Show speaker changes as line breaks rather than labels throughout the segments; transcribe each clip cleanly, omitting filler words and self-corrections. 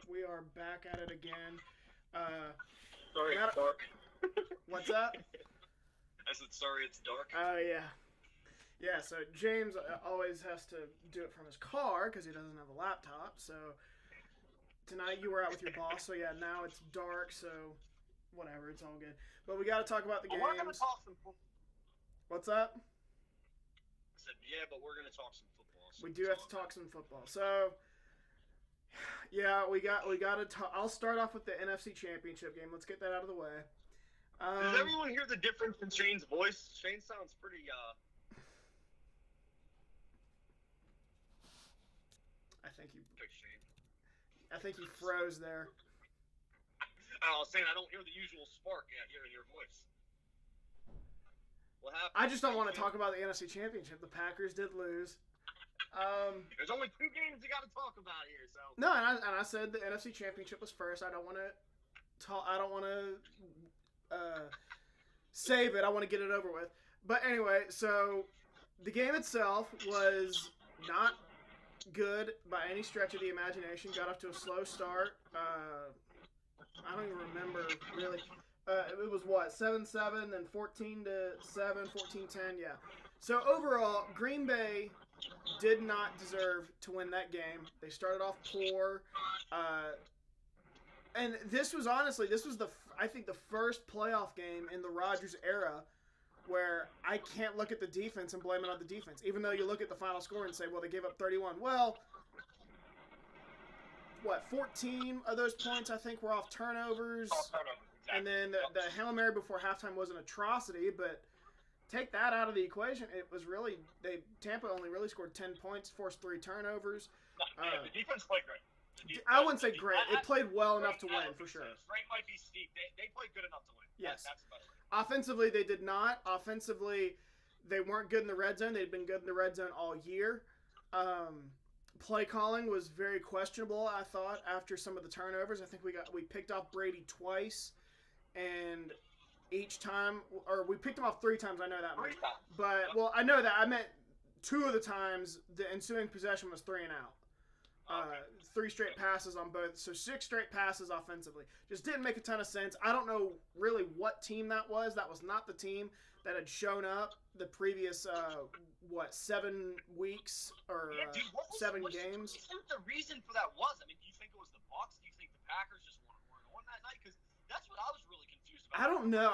We are back at it again.
Sorry, it's dark.
What's up?
I said sorry, it's dark.
Oh, yeah. Yeah, so James always has to do it from his car because he doesn't have a laptop. So tonight you were out with your boss, so yeah, now it's dark, so whatever, it's all good. But we got to talk about the games.
We're going to talk some football.
What's up?
I said, yeah, but we're going to talk some football. So
we do have to talk some football. So, yeah, we got to talk. I'll start off with the NFC Championship game. Let's get that out of the way.
Does everyone hear the difference in Shane's voice? Shane sounds pretty,
I think he froze there.
I was saying I don't hear the usual spark here in your voice. What happened?
I just don't want to talk about the NFC Championship. The Packers did lose.
There's only 2 games you got to talk about here, so.
No, and I said the NFC Championship was first. I don't want to talk. I don't want to save it. I want to get it over with. But anyway, so the game itself was not good by any stretch of the imagination. Got off to a slow start. I don't even remember really. It was what, 7-7, then 14-7, 14-10, yeah. So overall, Green Bay did not deserve to win that game. They started off poor, and this was I think the first playoff game in the Rodgers era where I can't look at the defense and blame it on the defense, even though you look at the final score and say, well, they gave up 31. Well, 14 of those points I think were off turnovers.
Exactly.
And then the Hail Mary before halftime was an atrocity, but take that out of the equation, it was really Tampa only really scored 10 points, forced 3 turnovers.
The defense played great.
I wouldn't say great. It played well enough to win, for sure.
Straight might be steep. They played good enough to win.
Yes.
That's the best way.
Offensively, they did not. Offensively, they weren't good in the red zone. They'd been good in the red zone all year. Play calling was very questionable, I thought, after some of the turnovers. I think we picked off Brady twice, and each time, or we picked him off 3 times, I know that much. But, well, I know that. I meant 2 of the times, the ensuing possession was 3 and out. 3 straight passes on both, so 6 straight passes offensively. Just didn't make a ton of sense. I don't know really what team that was. That was not the team that had shown up the previous, 7 weeks or 7 games.
What do you think the reason for that was? I mean, do you think it was the Bucs? Do you think the Packers just weren't on that night? Because that's what I was really confused about.
I don't know.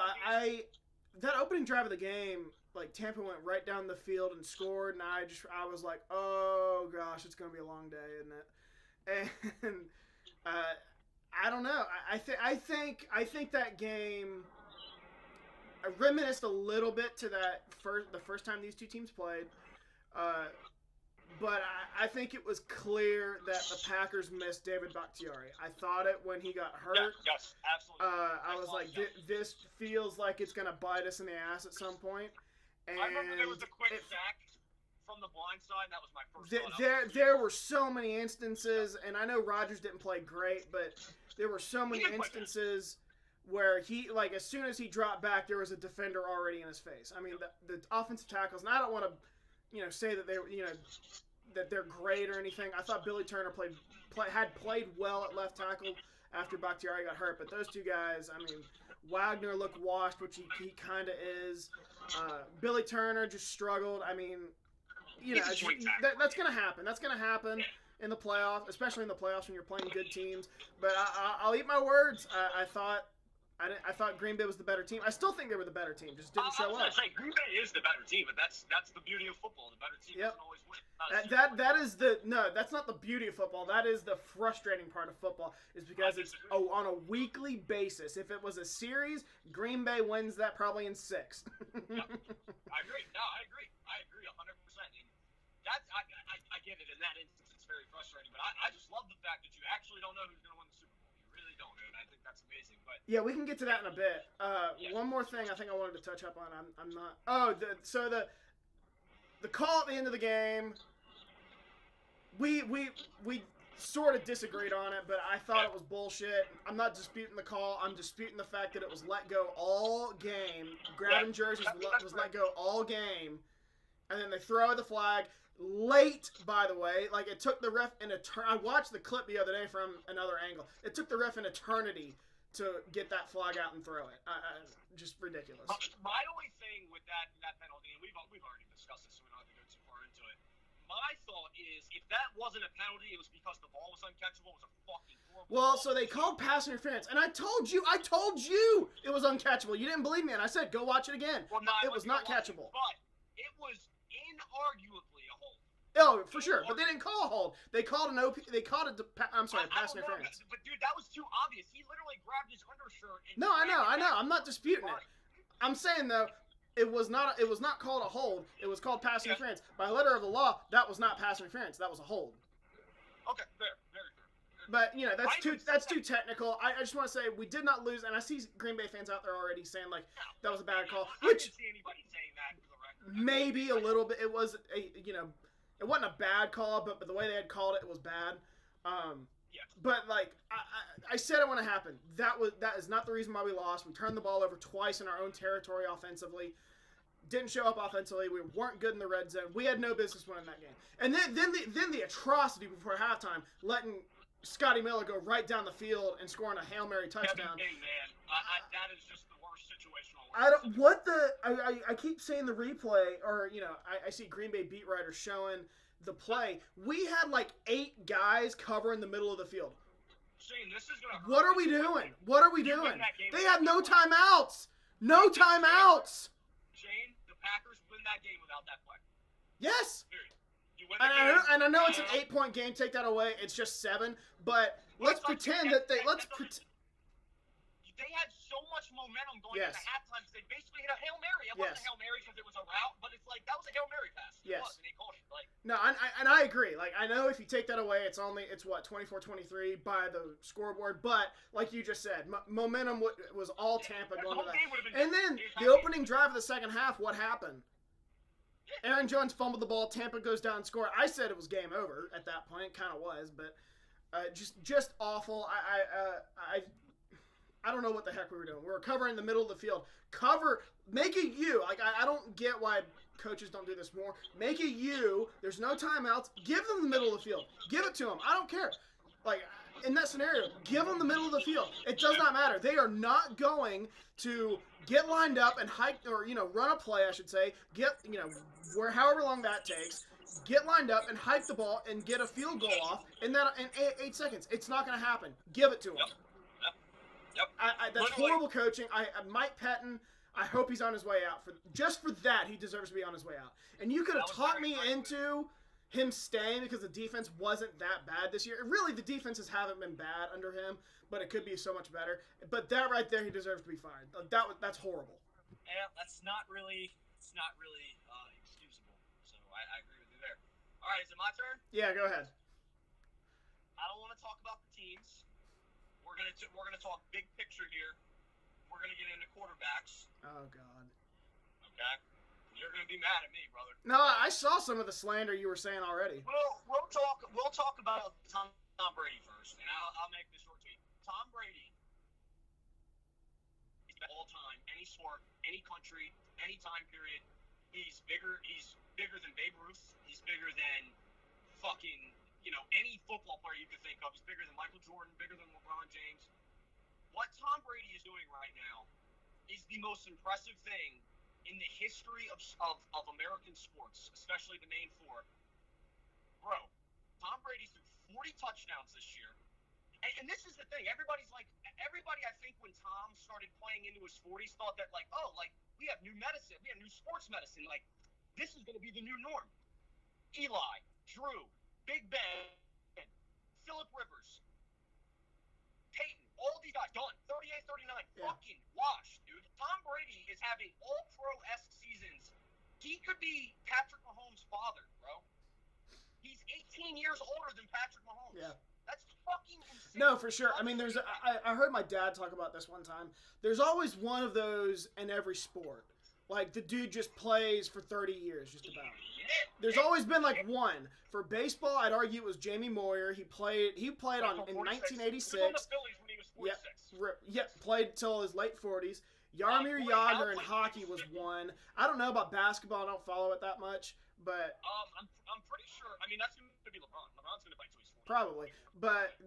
That opening drive of the game, like Tampa went right down the field and scored, and I was like, oh gosh, it's gonna be a long day, isn't it? And I don't know. I think that game reminisced a little bit to the first time these 2 teams played, but I think it was clear that the Packers missed David Bakhtiari. I thought it when he got hurt.
Yes, absolutely.
I was like, this feels like it's gonna bite us in the ass at some point. And
I remember there was a quick sack from the blind side. That was my first thought.
There were so many instances, and I know Rodgers didn't play great, but there were so many instances where he, like, as soon as he dropped back, there was a defender already in his face. I mean, the offensive tackles, and I don't want to, say that that they're great or anything. I thought Billy Turner had played well at left tackle after Bakhtiari got hurt, but those 2 guys, I mean, Wagner looked washed, which he kind of is. Billy Turner just struggled. I mean, that's going to happen. That's going to happen in the playoffs, especially in the playoffs when you're playing good teams. But I'll eat my words. I thought Green Bay was the better team. I still think they were the better team. Just didn't show up.
I was going to say, Green Bay is the better team, but that's the beauty of football. The better team doesn't always win.
That's not the beauty of football. That is the frustrating part of football, is because it's on a weekly basis. If it was a series, Green Bay wins that probably in 6.
Yep. I agree. No, I agree. I agree 100%. And I get it. In that instance, it's very frustrating. But I just love the fact that you actually don't know who's going to win the Super Bowl. You really don't, and I think that's amazing. But
yeah, we can get to that in a bit. One more thing I think I wanted to touch up on. I'm not. The call at the end of the game, we sort of disagreed on it, but I thought it was bullshit. I'm not disputing the call. I'm disputing the fact that it was let go all game. Grabbing jerseys was let go all game. And then they throw the flag. late, by the way. Like, it took the ref I watched the clip the other day from another angle. It took the ref an eternity to get that flag out and throw it. Just ridiculous.
My only thing with that penalty, and we've already discussed this, so we don't have to go too far into it. My thought is, if that wasn't a penalty, it was because the ball was uncatchable. It was a fucking horrible ball.
So they called pass interference, and I told you it was uncatchable. You didn't believe me, and I said, go watch it again.
Well,
it was not catchable.
But it was inarguably a hold.
Oh, for sure. But they didn't call a hold. They called pass interference.
But dude, that was too obvious. He literally grabbed his undershirt. And
no, I know. I'm not disputing it. I'm saying though, it was not called a hold. It was called pass interference. By letter of the law, that was not pass interference. That was a hold.
Okay, fair, very fair.
But that's too technical. I just want to say we did not lose, and I see Green Bay fans out there already saying like that was a bad call.
I didn't see anybody saying that for the record.
Maybe a little bit. It was it wasn't a bad call, but the way they had called it was bad. But like I said it when it happened. That is not the reason why we lost. We turned the ball over twice in our own territory offensively. Didn't show up offensively. We weren't good in the red zone. We had no business winning that game. And then the atrocity before halftime, letting Scotty Miller go right down the field and scoring a Hail Mary touchdown.
Hey man, that is just the worst situational.
I keep seeing the replay, or I see Green Bay beat writers showing the play. We had like 8 guys covering the middle of the field.
Shane, this is gonna hurt.
What are we doing? What are we doing? They have no timeouts. No timeouts.
Shane, the Packers win that game without that play.
Yes.
You win the game.
And I know it's an 8-point game. Take that away. It's just 7. But let's pretend that they
had so much momentum going into halftime. They basically hit a Hail Mary. It wasn't a Hail Mary because it was a route, but it's like that was a Hail Mary pass.
Yes.
And they called it. Like,
no, and I agree. Like, I know if you take that away, it's what, 24-23 by the scoreboard. But like you just said, momentum was all Tampa going to that. And then the opening drive of the second half, what happened? Aaron Jones fumbled the ball. Tampa goes down and score. I said it was game over at that point. Kind of was, but just awful. I don't know what the heck we were doing. We were covering the middle of the field. Make it you. Like, I don't get why coaches don't do this more. Make it you. There's no timeouts. Give them the middle of the field. Give it to them. I don't care. Like, in that scenario, give them the middle of the field. It does not matter. They are not going to get lined up and hike, or, run a play, I should say. However long that takes. Get lined up and hike the ball and get a field goal off in 8 seconds. It's not going to happen. Give it to them.
Yep.
That's horrible coaching. Mike Pettin, I hope he's on his way out. Just for that, he deserves to be on his way out. And you could have talked me into him staying because the defense wasn't that bad this year. Really, the defenses haven't been bad under him, but it could be so much better. But that right there, he deserves to be fired. That's horrible.
Yeah, that's not really excusable. So I agree with you there. All right, is it my turn?
Yeah, go ahead.
I don't want to talk about the teams. We're gonna talk big picture here. We're gonna get into quarterbacks.
Oh God.
Okay. You're gonna be mad at me, brother.
No, I saw some of the slander you were saying already.
We'll talk about Tom Brady first, and I'll make this short tweet. Tom Brady is all time, any sport, any country, any time period. He's bigger than Babe Ruth. He's bigger than fucking any football player you could think of. He's bigger than Michael Jordan, bigger than LeBron James. What Tom Brady is doing right now is the most impressive thing in the history of American sports, especially the main 4. Bro, Tom Brady's threw 40 touchdowns this year. And this is the thing. Everybody, I think, when Tom started playing into his 40s, thought that, we have new medicine. We have new sports medicine. Like, this is going to be the new norm. Eli, Drew, Big Ben, Phillip Rivers, Peyton, all these guys done. 38, 39, fucking washed, dude. Tom Brady is having all-pro-esque seasons. He could be Patrick Mahomes' father, bro. He's 18 years older than Patrick Mahomes.
Yeah.
That's fucking insane.
No, for sure. I mean, I heard my dad talk about this one time. There's always one of those in every sport. Like, the dude just plays for 30 years, just about. There's always been, like, one. For baseball, I'd argue it was Jamie Moyer. He played in 1986.
He was on the Phillies when he was 46.
Yep, played till his late 40s. Jaromir Jagr in hockey was one. I don't know about basketball. I don't follow it that much. But
I'm pretty sure. I mean, that's going to be LeBron. LeBron's going to play till he's 40.
probably. But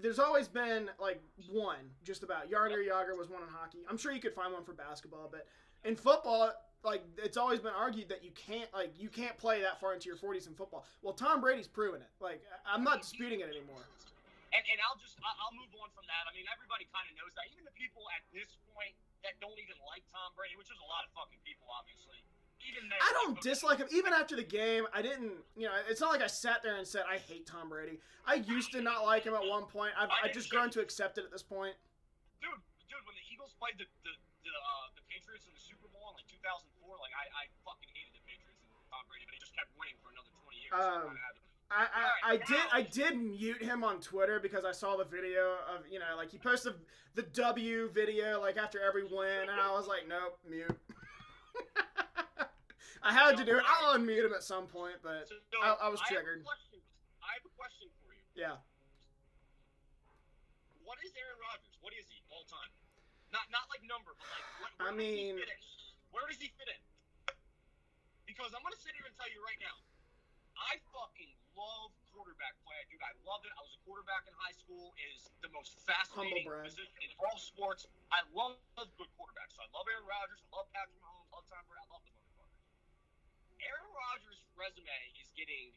there's always been like one, just about. Jaromir Jagr was one in hockey. I'm sure you could find one for basketball, but in football, like it's always been argued that you can't play that far into your 40s in football. Well, Tom Brady's proven it. Like I'm not disputing it anymore.
And I'll move on from that. I mean, everybody kind of knows that. Even the people at this point that don't even like Tom Brady, which is a lot of fucking people, obviously.
I don't dislike him. Even after the game, I didn't, it's not like I sat there and said, I hate Tom Brady. I used to not like him at one point. I've just grown to accept it at this point.
Dude, when the Eagles played the Patriots in the Super Bowl in like 2004, like I fucking hated the Patriots and Tom Brady, but he just kept winning for another 20 years.
I did mute him on Twitter because I saw the video of, like he posted the W video like after every win, and I was like, nope, mute. I had to do it. I'll unmute him at some point, but I was triggered.
I have a question for you.
Yeah.
What is Aaron Rodgers? What is he all time? Not like number, but like where does he fit in? Because I'm gonna sit here and tell you right now, I fucking love quarterback play. Dude, I love it. I was a quarterback in high school. It is the most fascinating position in all sports. I love good quarterbacks. So I love Aaron Rodgers. I love Patrick Mahomes. I love Tom Brady. I love the motherfuckers. Aaron Rodgers' resume is getting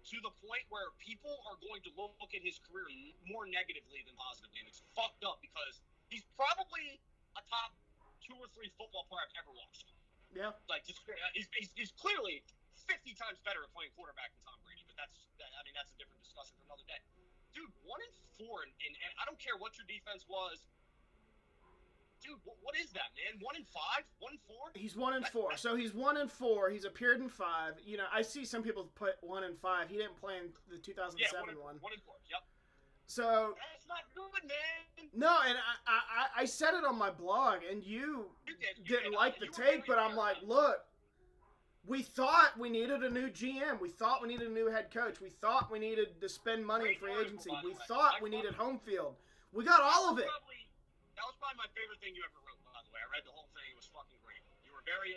to the point where people are going to look at his career more negatively than positively, and it's fucked up because he's probably a top 2 or 3 football player I've ever watched.
Yeah.
Like, he's clearly 50 times better at playing quarterback than Tom Brady, but that's a different discussion for another day. Dude, 1-4, and I don't care what your defense was. Dude, what is that, man? 1-5? 1-4?
He's 1-4. So he's 1-4. He's appeared in 5. I see some people put 1-5. He didn't play in the 2007 one.
1-4. Yep.
So
that's not good, man.
No, and I said it on my blog, and you didn't like the take, but I'm like, look, we thought we needed a new GM. We thought we needed a new head coach. We thought we needed to spend money in free agency. We thought we needed home field. We got all of it.
That was probably my favorite thing you ever wrote, by the way. I read the whole thing. It was fucking great. You were very...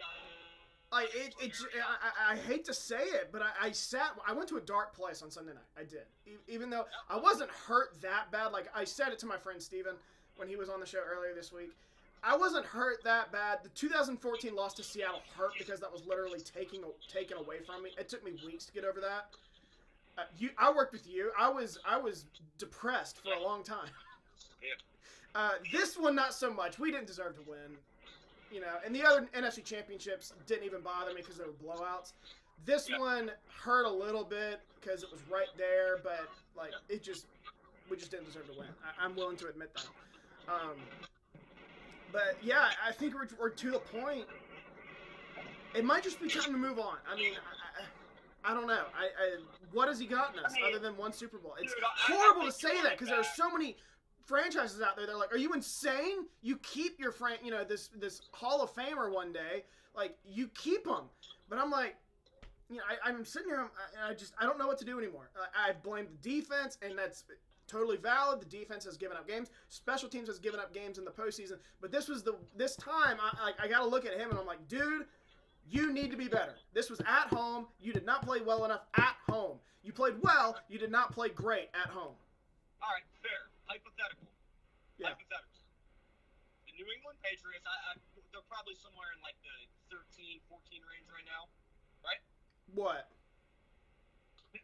I hate to say it, but I went to a dark place on Sunday night. I did. Even though I wasn't hurt that bad. Like, I said it to my friend Steven when he was on the show earlier this week. I wasn't hurt that bad. The 2014 loss to Seattle hurt because that was literally taken away from me. It took me weeks to get over that. I worked with you. I was depressed for a long time. This one, not so much. We didn't deserve to win. And the other NFC Championships didn't even bother me because they were blowouts. This one hurt a little bit because it was right there, but like we just didn't deserve to win. I'm willing to admit that. But yeah, I think we're to the point. It might just be time to move on. I mean, I don't know. What has he gotten us other than one Super Bowl? It's horrible to say that because there are so many franchises out there. They're like, are you insane? You keep your this Hall of Famer one day. Like, you keep him. But I'm like, I'm sitting here and I don't know what to do anymore. I blame the defense, and that's totally valid. The defense has given up games. Special teams has given up games in the postseason. But this time I got to look at him and I'm like, dude, you need to be better. This was at home. You did not play well enough at home. You played well. You did not play great at home.
All right, fair. Hypothetical.
Yeah.
Hypothetical. The New England Patriots, they're probably somewhere in like the 13, 14 range right now, right?
What?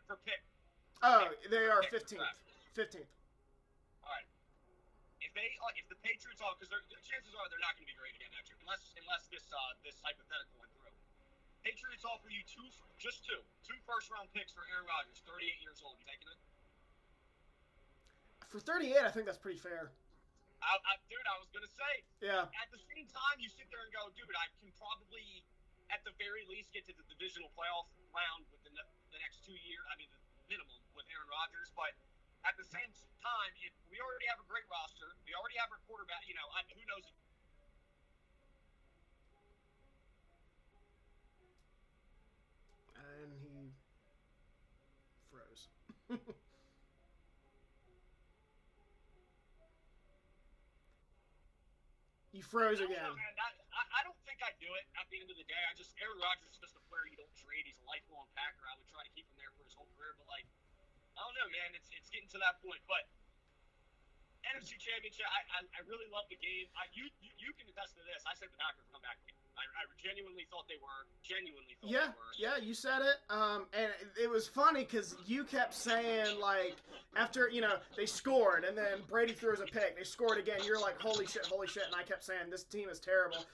For pick.
Oh, they are 15th. 15th.
All right. If the Patriots all, because chances are they're not going to be great again next year, unless this hypothetical went through. Patriots offer you two first-round picks for Aaron Rodgers, 38 years old. You taking it?
For 38, I think that's pretty fair.
Dude, I was going to say.
Yeah.
At the same time, you sit there and go, dude, I can probably, at the very least, get to the divisional playoff round with the next 2 years. I mean, the minimum with Aaron Rodgers. But at the same time, if we already have a great roster, we already have our quarterback, who knows?
And he froze. You froze again.
Man, I don't think I'd do it at the end of the day. Aaron Rodgers is just a player you don't trade. He's a lifelong Packer. I would try to keep him there for his whole career, but like, I don't know, man. It's getting to that point. But NFC Championship, I really love the game. You can attest to this. I said the Packers come back. I genuinely thought they were.
Yeah, you said it. And it was funny because you kept saying, like, after, they scored and then Brady throws a pick. They scored again. You're like, holy shit. And I kept saying, this team is terrible.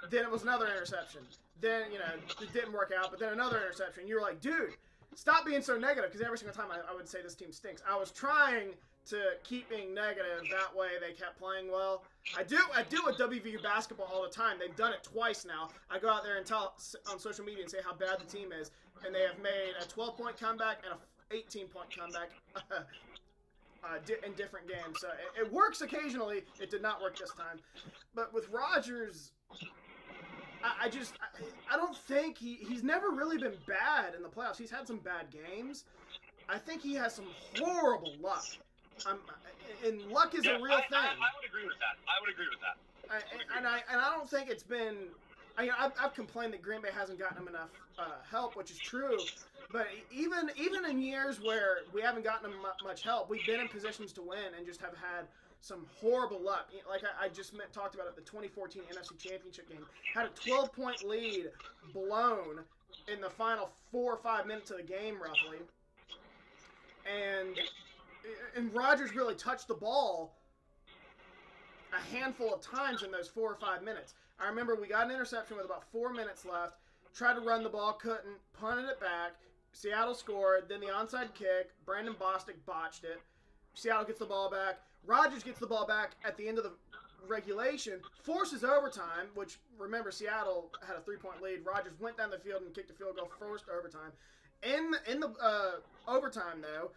Then it was another interception. Then, it didn't work out, but then another interception. You were like, dude, stop being so negative, because every single time I would say this team stinks. I was trying to keep being negative. That way they kept playing well. I do with WVU basketball all the time. They've done it twice now. I go out there and tell on social media and say how bad the team is, and they have made a 12-point comeback and a 18-point comeback in different games. So it works occasionally. It did not work this time. But with Rodgers, I don't think he's never really been bad in the playoffs. He's had some bad games. I think he has some horrible luck. And luck is a real thing.
I would agree with that.
And I don't think it's been. I've complained that Green Bay hasn't gotten him enough help, which is true. But even in years where we haven't gotten him much help, we've been in positions to win and just have had some horrible luck. Like I just talked about it, the 2014 NFC Championship game. Had a 12-point lead blown in the final 4 or 5 minutes of the game, roughly. And Rodgers really touched the ball a handful of times in those 4 or 5 minutes. I remember we got an interception with about 4 minutes left, tried to run the ball, couldn't, punted it back, Seattle scored, then the onside kick, Brandon Bostic botched it, Seattle gets the ball back, Rodgers gets the ball back at the end of the regulation, forces overtime, which, remember, Seattle had a 3-point lead. Rodgers went down the field and kicked a field goal, forced overtime. In the overtime, though,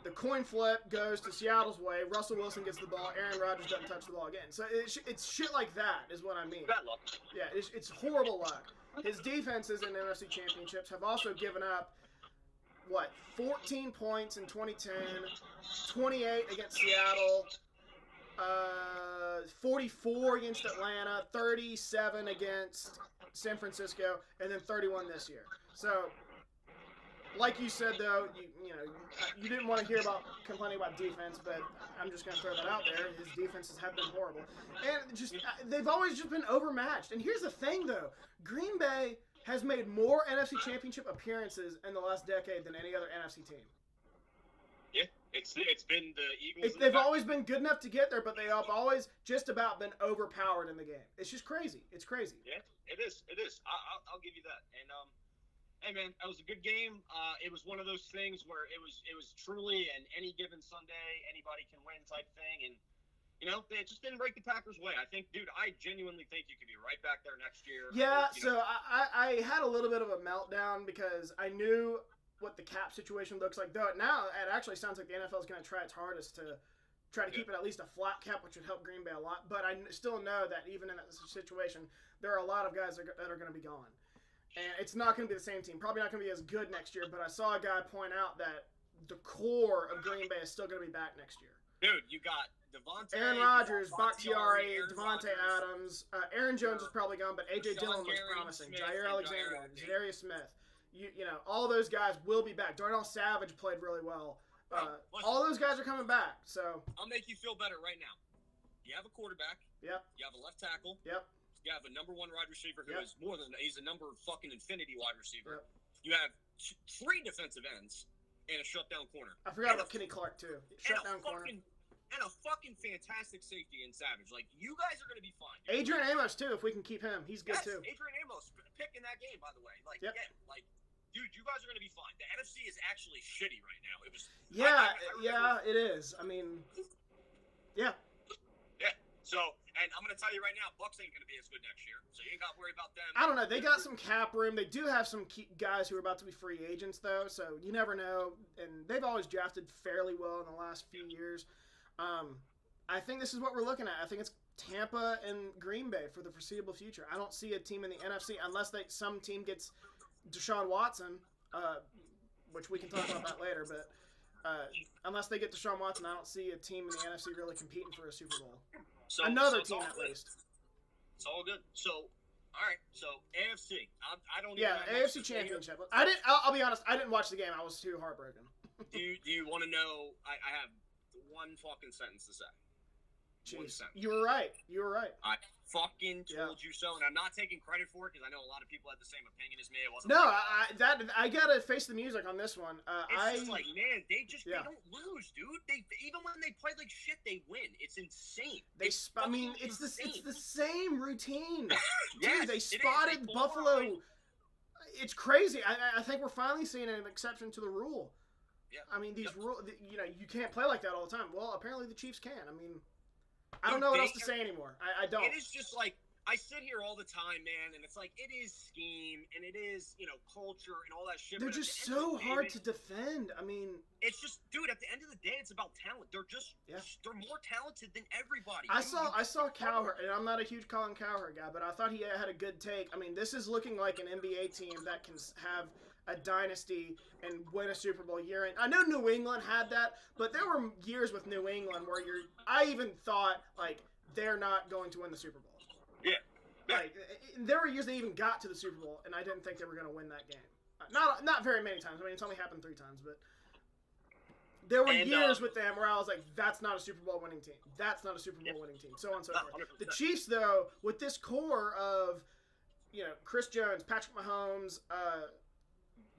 the coin flip goes to Seattle's way. Russell Wilson gets the ball. Aaron Rodgers doesn't touch the ball again. So it's shit like that is what I mean.
Bad luck.
Yeah, it's horrible luck. His defenses in NFC Championships have also given up, 14 points in 2010, 28 against Seattle, 44 against Atlanta, 37 against San Francisco, and then 31 this year. So, like you said, though, you didn't want to hear about complaining about defense, but I'm just going to throw that out there. His defenses have been horrible. And they've always just been overmatched. And here's the thing, though. Green Bay has made more NFC Championship appearances in the last decade than any other NFC team.
Yeah, it's been the Eagles.
They've always been good enough to get there, but they have always just about been overpowered in the game. It's just crazy. It's crazy.
Yeah, it is. I'll give you that. And hey man, that was a good game. It was one of those things where it was truly an any given Sunday, anybody can win type thing, and it just didn't break the Packers' way. I think, dude, I genuinely think you could be right back there next year.
Yeah, so I had a little bit of a meltdown because I knew what the cap situation looks like. Though now it actually sounds like the NFL is going to try its hardest to try to keep it at least a flat cap, which would help Green Bay a lot. But I still know that even in that situation, there are a lot of guys that are going to be gone. And it's not going to be the same team. Probably not going to be as good next year. But I saw a guy point out that the core of Green Bay is still going to be back next year.
Dude, you got Devontae,
Aaron Rodgers, Bakhtiari, Devontae Adams. Aaron Jones is probably gone, but A.J. Dillon looks promising. Jair Alexander, Zadarius Smith. You know, all those guys will be back. Darnell Savage played really well. All those guys are coming back. So
I'll make you feel better right now. You have a quarterback.
Yep.
You have a left tackle.
Yep.
You have a number one wide receiver who is more than he's a number fucking infinity wide receiver.
Yep.
You have 3 defensive ends and a shutdown corner.
I forgot about Kenny Clark too. Shutdown corner.
And a fucking fantastic safety in Savage. Like, you guys are going to be fine.
Adrian Amos too, if we can keep him. He's good too.
Adrian Amos pick in that game, by the way. Like,
yep.
Dude, you guys are going to be fine. The NFC is actually shitty right now. It was.
It is. I mean, yeah.
Yeah. So, and I'm going to tell you right now, Bucks ain't going to be as good next year. So you ain't got to worry about them.
I don't know. They got some cap room. They do have some key guys who are about to be free agents, though. So you never know. And they've always drafted fairly well in the last few years. I think this is what we're looking at. I think it's Tampa and Green Bay for the foreseeable future. I don't see a team in the NFC unless some team gets Deshaun Watson, which we can talk about that later. But unless they get Deshaun Watson, I don't see a team in the NFC really competing for a Super Bowl. Another team, at least.
It's all good. So, all right. So AFC. I don't.
Yeah,
even have much
AFC
to say here.
Championship. I didn't. I'll be honest. I didn't watch the game. I was too heartbroken.
Do you want to know? I have one fucking sentence to say.
Jeez, you were right. You were right.
I fucking told you so, and I'm not taking credit for it because I know a lot of people had the same opinion as me. It wasn't.
No, I gotta face the music on this one.
It's just like, man, they don't lose, dude. They even when they play like shit, they win. It's insane. It's
the same routine.
Yes,
Dude, they spotted Buffalo. It's crazy. I think we're finally seeing an exception to the rule.
Yeah.
I mean, these rules. You know, you can't play like that all the time. Well, apparently the Chiefs can. I mean. I don't know what else to say anymore. I don't.
It is just like, I sit here all the time, man, and it's like, it is scheme, and it is, culture, and all that shit.
They're just so hard to defend. I mean...
It's just, dude, at the end of the day, it's about talent. They're just, they're more talented than everybody.
I saw Cowherd, and I'm not a huge Colin Cowherd guy, but I thought he had a good take. I mean, this is looking like an NBA team that can have a dynasty and win a Super Bowl year in. I know New England had that, but there were years with New England where I even thought, like, they're not going to win the Super Bowl.
Yeah.
Like, there were years they even got to the Super Bowl, and I didn't think they were going to win that game. Not very many times. I mean, it's only happened 3 times, but there were years with them where I was like, that's not a Super Bowl winning team. That's not a Super Bowl winning team. So on and so forth.
100%.
The Chiefs, though, with this core of, Chris Jones, Patrick Mahomes,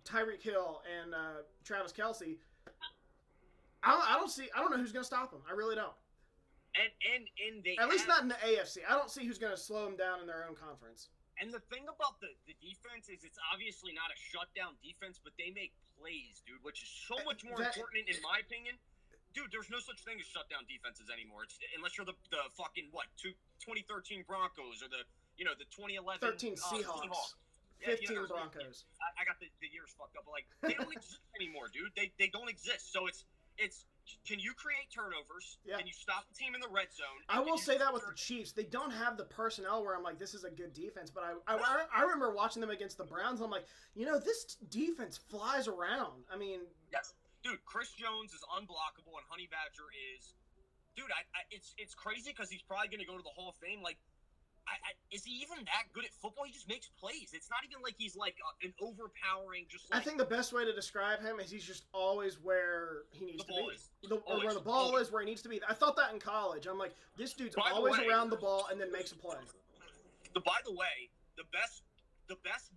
Tyreek Hill, and Travis Kelce, I don't know who's going to stop them. I really don't.
And they
at least not in the AFC. I don't see who's going to slow them down in their own conference.
And the thing about the defense is it's obviously not a shutdown defense, but they make plays, dude, which is so much more important in my opinion. Dude, there's no such thing as shutdown defenses anymore. It's unless you're the fucking 2013 Broncos or the 2011
13 Seahawks. 15 Broncos.
I got the years fucked up, but like they don't exist anymore, dude. They don't exist. So it's can you create turnovers?
Yeah.
Can you stop the team in the red zone?
I will say that with the Chiefs, they don't have the personnel where I'm like, this is a good defense. But I remember watching them against the Browns. I'm like, this defense flies around. I mean,
yes, dude. Chris Jones is unblockable, and Honey Badger is, dude. It's crazy because he's probably going to go to the Hall of Fame. Like, is he even that good at football? He just makes plays. It's not even like he's like an overpowering. I
think the best way to describe him is he's just always where he needs to be. Where the ball is, where he needs to be. I thought that in college. I'm like, this dude's always around the ball and then makes a play.
By the way, the best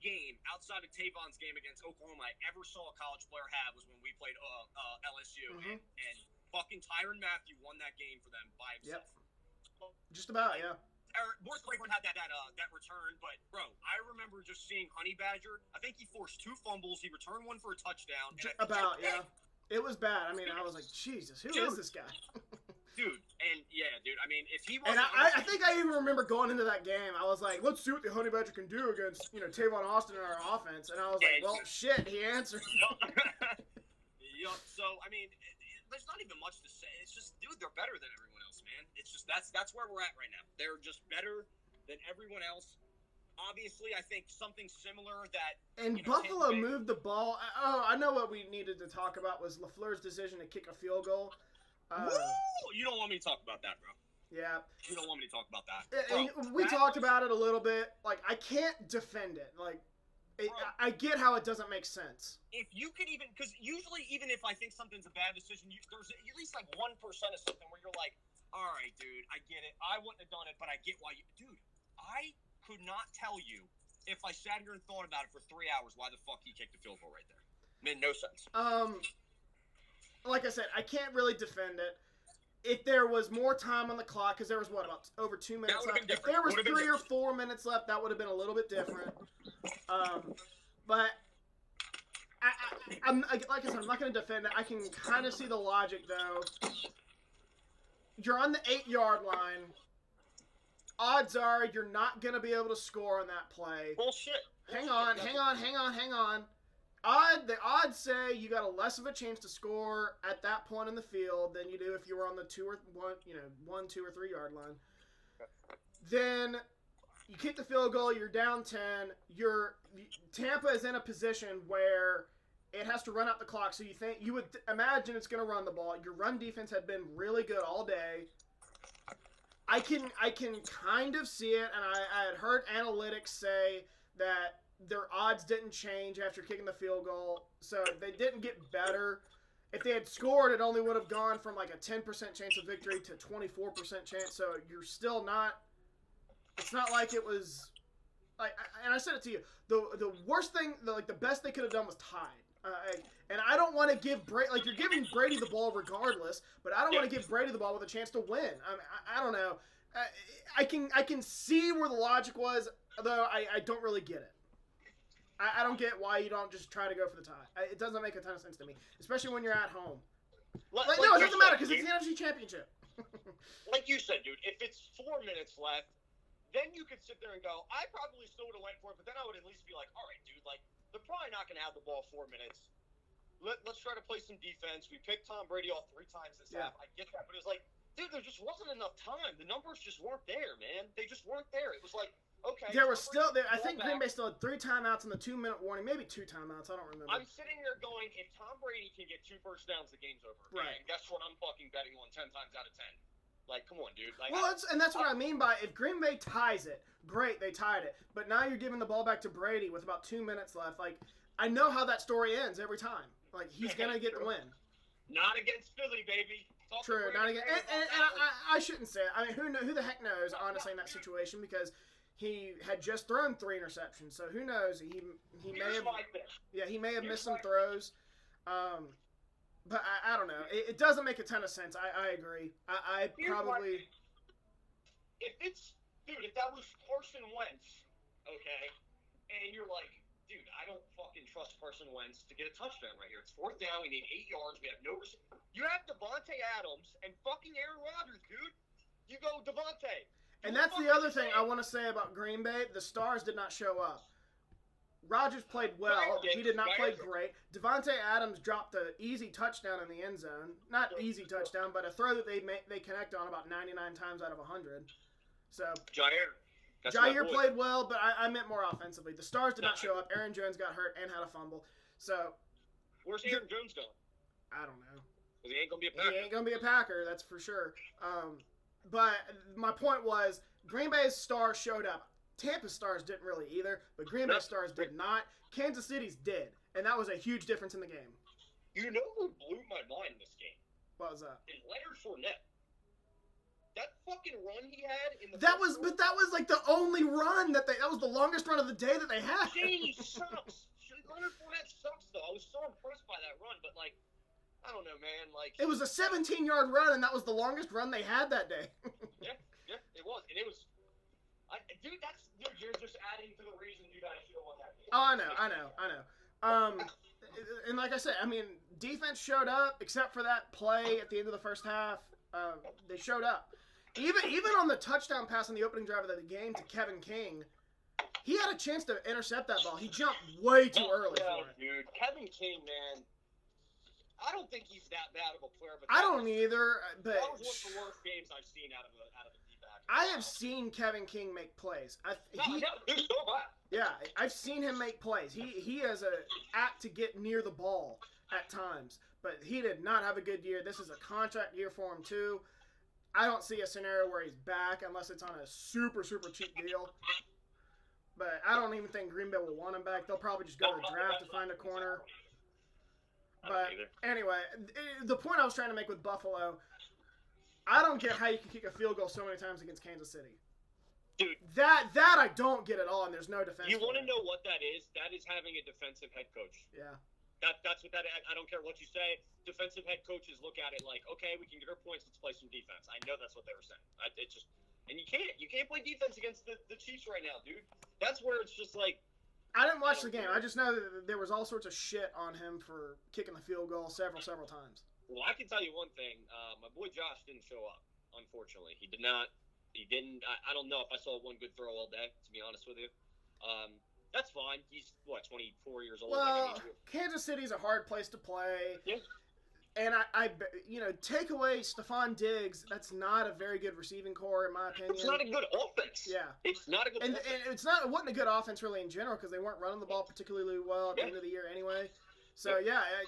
game outside of Tavon's game against Oklahoma I ever saw a college player have was when we played LSU, and fucking Tyrann Mathieu won that game for them by himself.
Yep. Just about, yeah.
Morris Claiborne had that return, but bro, I remember just seeing Honey Badger. I think he forced 2 fumbles. He returned 1 for a touchdown.
Yeah. It was bad. I mean, I was like, Jesus, who is this guy?
Dude, I mean, if he
wasn't... And I think I even remember going into that game, I was like, let's see what the Honey Badger can do against, Tavon Austin in our offense. And I was like, well, shit, he answered.
So, I mean, there's not even much to say. It's just, dude, they're better than everyone else, man. It's just, that's where we're at right now. They're just better than everyone else. Obviously, I think something similar that...
And Buffalo moved the ball. Oh, I know what we needed to talk about was LaFleur's decision to kick a field goal.
You don't want me to talk about that, bro.
Yeah.
You don't want me to talk about that.
We talked about it a little bit. Like, I can't defend it. Like, I get how it doesn't make sense.
If you could even... Because usually, even if I think something's a bad decision, there's at least like 1% of something where you're like, all right, dude, I get it. I wouldn't have done it, but I get why you... Dude, I could not tell you if I sat here and thought about it for 3 hours why the fuck he kicked the field goal right there. Made no sense.
Like I said, I can't really defend it. If there was more time on the clock, because there was, about over 2 minutes left. If there was 3 or 4 minutes left, that would have been a little bit different. But I'm like I said, I'm not going to defend it. I can kind of see the logic, though. You're on the 8-yard line. Odds are you're not going to be able to score on that play.
Bullshit.
Hang on. The odds say you got a less of a chance to score at that point in the field than you do if you were on the 2 or 3 yard line. Then you kick the field goal, you're down 10. Tampa is in a position where it has to run out the clock, so you would imagine it's going to run the ball. Your run defense had been really good all day. I can kind of see it, and I had heard analytics say that their odds didn't change after kicking the field goal, so they didn't get better. If they had scored, it only would have gone from like a 10% chance of victory to 24% chance. So you're still not. It's not like it was. And I said it to you. The worst thing, the best they could have done was tied. And I don't want to give Brady, like, you're giving Brady the ball regardless, but I don't want to give Brady the ball with a chance to win. I don't know. I can see where the logic was, though I don't really get it. I don't get why you don't just try to go for the tie. It doesn't make a ton of sense to me, especially when you're at home. No, it doesn't matter because it's the NFC Championship.
Like you said, dude, if it's 4 minutes left, then you could sit there and go, I probably still would have went for it, but then I would at least be like, all right, dude, like, they're probably not going to have the ball 4 minutes. Let's try to play some defense. We picked Tom Brady off 3 times this half. I get that, but it was like, dude, there just wasn't enough time. The numbers just weren't there, man. They just weren't there. It was like, okay.
There was still there. I think Green Bay still had 3 timeouts in the 2-minute warning, maybe 2 timeouts. I don't remember.
I'm sitting there going, if Tom Brady can get 2 first downs, the game's over.
Right.
And guess what? I'm fucking betting on 10 times out of 10. Like, come on, dude. Like,
well, that's what I mean by if Green Bay ties it, great, they tied it. But now you're giving the ball back to Brady with about 2 minutes left. Like, I know how that story ends every time. Like, he's gonna get the win.
Not against Philly, baby.
True, not against. And I shouldn't say it. I mean, who the heck knows? Honestly, in that situation, because he had just thrown 3 interceptions, so who knows? He may have missed some throws. But I don't know. It doesn't make a ton of sense. I agree. I probably.
If that was Carson Wentz, okay, and you're like, dude, I don't fucking trust Carson Wentz to get a touchdown right here. It's 4th down. We need 8 yards. We have no. You have Devontae Adams and fucking Aaron Rodgers, dude. You go Devontae.
And that's the other thing I want to say about Green Bay. The stars did not show up. Rodgers played well. He did not play great. Devontae Adams dropped an easy touchdown in the end zone. Not easy touchdown, but a throw that they connect on about 99 times out of 100. So Jair played well, but I meant more offensively. The stars did not show up. Aaron Jones got hurt and had a fumble. So
where's Aaron Jones going?
I don't know.
Because he ain't gonna be a Packer.
He ain't gonna be a Packer, that's for sure. But my point was, Green Bay's stars showed up. Tampa's stars didn't really either, but Green Bay's stars did not. Kansas City's did, and that was a huge difference in the game.
You know who blew my mind in this game?
What was that?
Is Leonard Fournette. That fucking run he had in the
that was like the only run that was the longest run of the day that they had.
He sucks. Leonard Fournette sucks though. I was so impressed by that run, but like, I don't know, man. Like,
it was a 17-yard run, and that was the longest run they had that day.
yeah, it was, and it was. Dude, you're just adding to the reason you guys should have won that game.
Oh, I know. And like I said, I mean, defense showed up, except for that play at the end of the first half. They showed up. Even on the touchdown pass on the opening drive of the game to Kevin King, he had a chance to intercept that ball. He jumped way too early for it.
Dude, Kevin King, man, I don't think he's that bad of a player. But
I don't either. But
that was one of the worst games I've seen out of the D-back.
I have seen Kevin King make plays. Yeah, I've seen him make plays. He has an act to get near the ball at times, but he did not have a good year. This is a contract year for him too. I don't see a scenario where he's back unless it's on a super, super cheap deal. But I don't even think Green Bay will want him back. They'll probably just go to the draft to find a corner. But anyway, the point I was trying to make with Buffalo, I don't get how you can kick a field goal so many times against Kansas City.
Dude,
that I don't get at all, and there's no defense.
You want to know what that is? That is having a defensive head coach.
Yeah.
That's what that is. I don't care what you say. Defensive head coaches look at it like, okay, we can get our points. Let's play some defense. I know that's what they were saying. And you can't play defense against the Chiefs right now, dude. That's where it's just like.
I didn't watch the game. I just know that there was all sorts of shit on him for kicking the field goal several times.
Well, I can tell you one thing. My boy Josh didn't show up, unfortunately. He did not. He didn't. I don't know if I saw one good throw all day, to be honest with you. That's fine. He's, 24 years old?
Well, Kansas City's a hard place to play.
Yeah.
And I take away Stephon Diggs, that's not a very good receiving core, in my opinion.
It's not a good offense.
Yeah.
It's not a good offense.
And it wasn't a good offense really in general because they weren't running the ball particularly well at the end of the year anyway. So,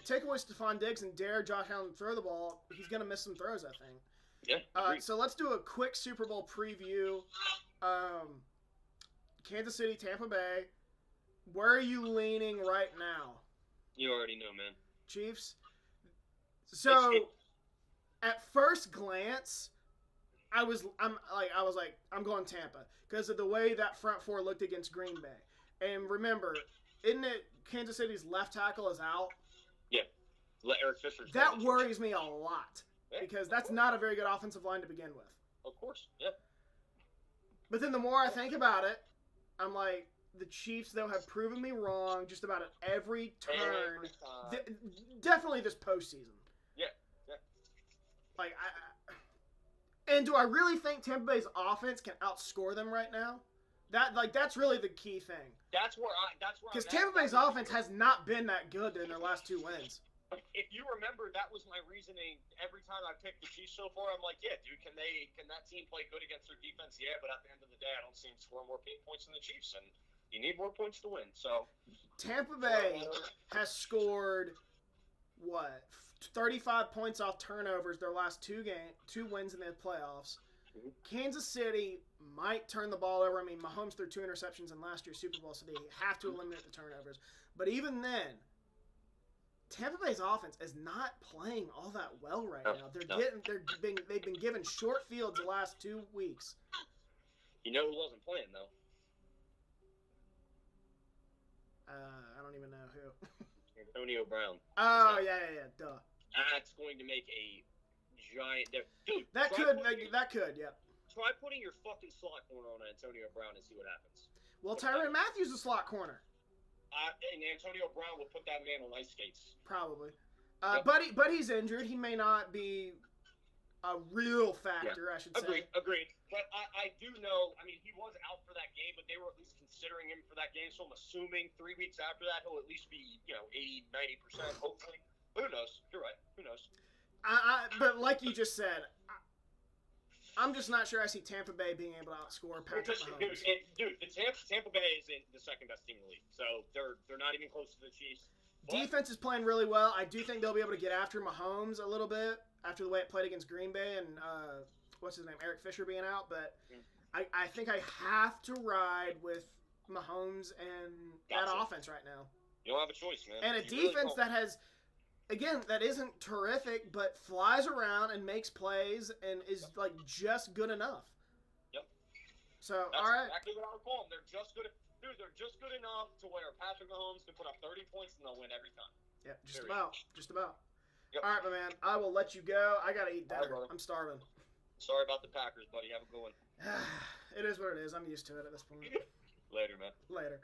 take away Stephon Diggs and dare Josh Allen to throw the ball, he's going to miss some throws, I think.
Yeah.
So let's do a quick Super Bowl preview. Kansas City, Tampa Bay. Where are you leaning right now?
You already know, man.
Chiefs. So, at first glance, I'm going Tampa because of the way that front four looked against Green Bay. And remember, isn't it Kansas City's left tackle is out?
Yeah. Eric Fisher.
That worries me a lot because that's not a very good offensive line to begin with.
Of course, yeah.
But then the more I think about it, I'm like, the Chiefs, though, have proven me wrong just about at every turn. Definitely this postseason.
Yeah.
Like, and do I really think Tampa Bay's offense can outscore them right now? That's really the key thing.
That's where
because Tampa Bay's offense has not been that good in their last 2 wins.
If you remember, that was my reasoning every time I picked the Chiefs so far. I'm like, yeah, dude, can that team play good against their defense? Yeah, but at the end of the day, I don't see them scoring more points than the Chiefs, and you need more points to win. So
Tampa Bay has scored 35 points off turnovers their last 2 wins in the playoffs. Mm-hmm. Kansas City might turn the ball over. I mean, Mahomes threw 2 interceptions in last year's Super Bowl, so they have to eliminate the turnovers. But even then, Tampa Bay's offense is not playing all that well right now. They've been given short fields the last 2 weeks.
You know who wasn't playing though?
I don't even know who.
Antonio Brown.
Oh yeah, duh.
That's going to make a giant dude.
That could, yeah.
Try putting your fucking slot corner on Antonio Brown and see what happens.
Well, Tyrann Mathieu is a slot corner.
And Antonio Brown would put that man on ice skates.
Probably. But he's injured. He may not be a real factor, I should say.
Agreed. But I do know, I mean, he was out for that game, but they were at least considering him for that game, so I'm assuming 3 weeks after that, he'll at least be, 80, 90%, hopefully. Who knows? You're right. Who knows?
But like you just said, I'm just not sure I see Tampa Bay being able to outscore Patrick Mahomes.
Dude, Tampa Bay is the second best team in the league, so they're not even close to the Chiefs.
Defense is playing really well. I do think they'll be able to get after Mahomes a little bit after the way it played against Green Bay and what's his name, Eric Fisher being out. But I think I have to ride with Mahomes and that offense right now.
You don't have a choice, man.
And a defense that has. Again, that isn't terrific, but flies around and makes plays and is like just good enough.
Yep.
So,
that's
all right.
Exactly what I would call them. They're just good. Dude, they're just good enough to where Patrick Mahomes can put up 30 points and they'll win every time.
Yeah, just about.
Yep.
All right, my man. I will let you go. I gotta eat dinner. I'm starving.
Sorry about the Packers, buddy. Have a good one.
It is what it is. I'm used to it at this point.
Later, man.
Later.